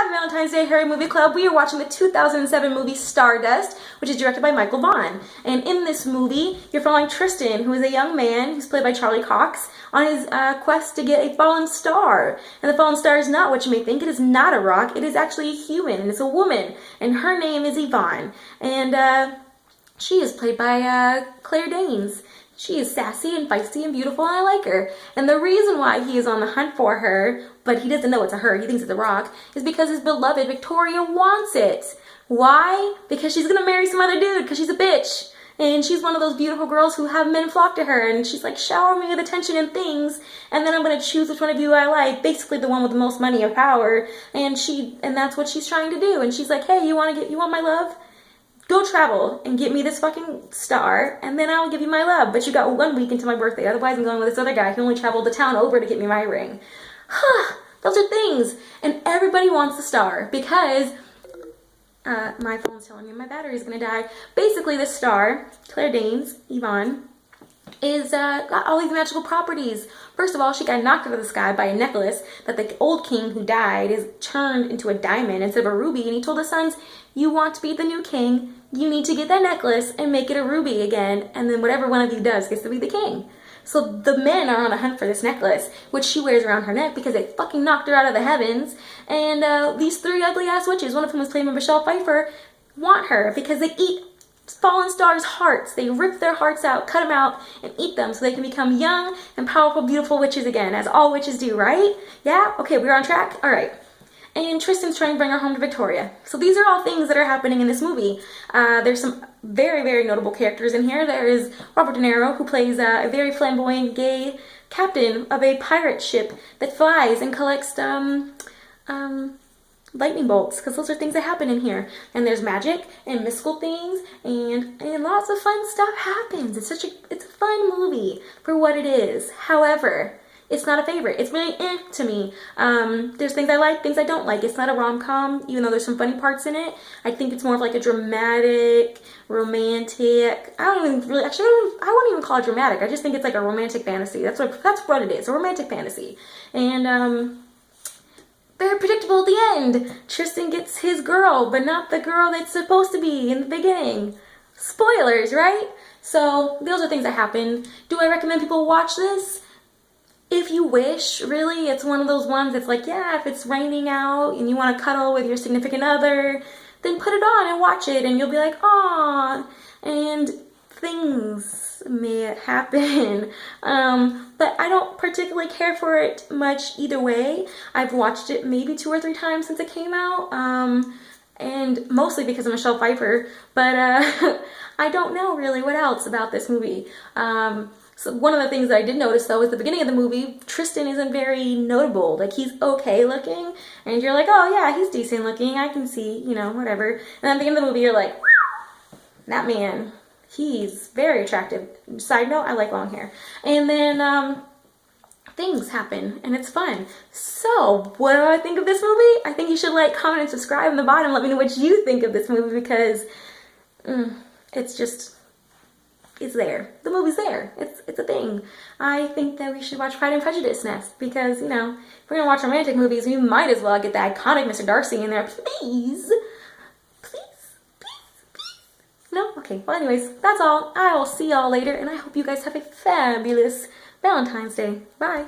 Happy Valentine's Day, Harry Movie Club. We are watching the 2007 movie Stardust, which is directed by Michael Vaughn. And in this movie, you're following Tristan, who is a young man who's played by Charlie Cox, on his quest to get a fallen star. And the fallen star is not what you may think. It is not a rock. It is actually a human, and it's a woman. And her name is Yvonne. And she is played by Claire Danes. She is sassy and feisty and beautiful, and I like her. And the reason why he is on the hunt for her, but he doesn't know it's a her, he thinks it's a rock, is because his beloved Victoria wants it. Why? Because she's gonna marry some other dude, because she's a bitch. And she's one of those beautiful girls who have men flock to her, and she's like, shower me with attention and things, and then I'm gonna choose which one of you I like, basically the one with the most money and power, and that's what she's trying to do. And she's like, hey, you want my love? Go travel and get me this fucking star, and then I'll give you my love. But you got 1 week until my birthday. Otherwise, I'm going with this other guy who only traveled the town over to get me my ring. Those are things. And everybody wants the star because my phone's telling me my battery is going to die. Basically, this star, Claire Danes, Yvonne, is got all these magical properties. First of all, she got knocked out of the sky by a necklace that the old king who died is turned into a diamond instead of a ruby, and he told his sons, you want to be the new king, you need to get that necklace and make it a ruby again, and then whatever one of you does gets to be the king. So the men are on a hunt for this necklace, which she wears around her neck because they fucking knocked her out of the heavens, and these three ugly ass witches, one of whom was played by Michelle Pfeiffer, want her because they eat fallen stars' hearts. They rip their hearts out, cut them out, and eat them so they can become young and powerful, beautiful witches again, as all witches do, right? Yeah? Okay, we're on track? All right. And Tristan's trying to bring her home to Victoria. So these are all things that are happening in this movie. There's some very, very notable characters in here. There is Robert De Niro, who plays a very flamboyant gay captain of a pirate ship that flies and collects lightning bolts, because those are things that happen in here. And there's magic and mystical things, and lots of fun stuff happens. It's a fun movie for what it is. However, it's not a favorite. It's really to me. There's things I like, things I don't like. It's not a rom-com, even though there's some funny parts in it. I think it's more of like a dramatic, romantic. I wouldn't even call it dramatic. I just think it's like a romantic fantasy. That's what it is, a romantic fantasy. And very predictable at the end. Tristan gets his girl, but not the girl that's supposed to be in the beginning. Spoilers, right? So those are things that happen. Do I recommend people watch this? If you wish, really. It's one of those ones that's like, yeah, if it's raining out and you want to cuddle with your significant other, then put it on and watch it, and you'll be like, aw, and things may happen. But I don't particularly care for it much either way. I've watched it maybe 2 or 3 times since it came out, and mostly because of Michelle Pfeiffer, but I don't know really what else about this movie. So one of the things that I did notice, though, is the beginning of the movie, Tristan isn't very notable. Like, he's okay looking, and you're like, oh, yeah, he's decent looking. I can see, whatever. And then at the end of the movie, you're like, that man, he's very attractive. Side note, I like long hair. And then things happen, and it's fun. So, what do I think of this movie? I think you should like, comment, and subscribe in the bottom. Let me know what you think of this movie, because it's there. The movie's there. It's a thing. I think that we should watch Pride and Prejudice next because, if we're going to watch romantic movies, we might as well get the iconic Mr. Darcy in there. Please. Please. Please. Please. No? Okay. Well, anyways, that's all. I will see y'all later, and I hope you guys have a fabulous Valentine's Day. Bye.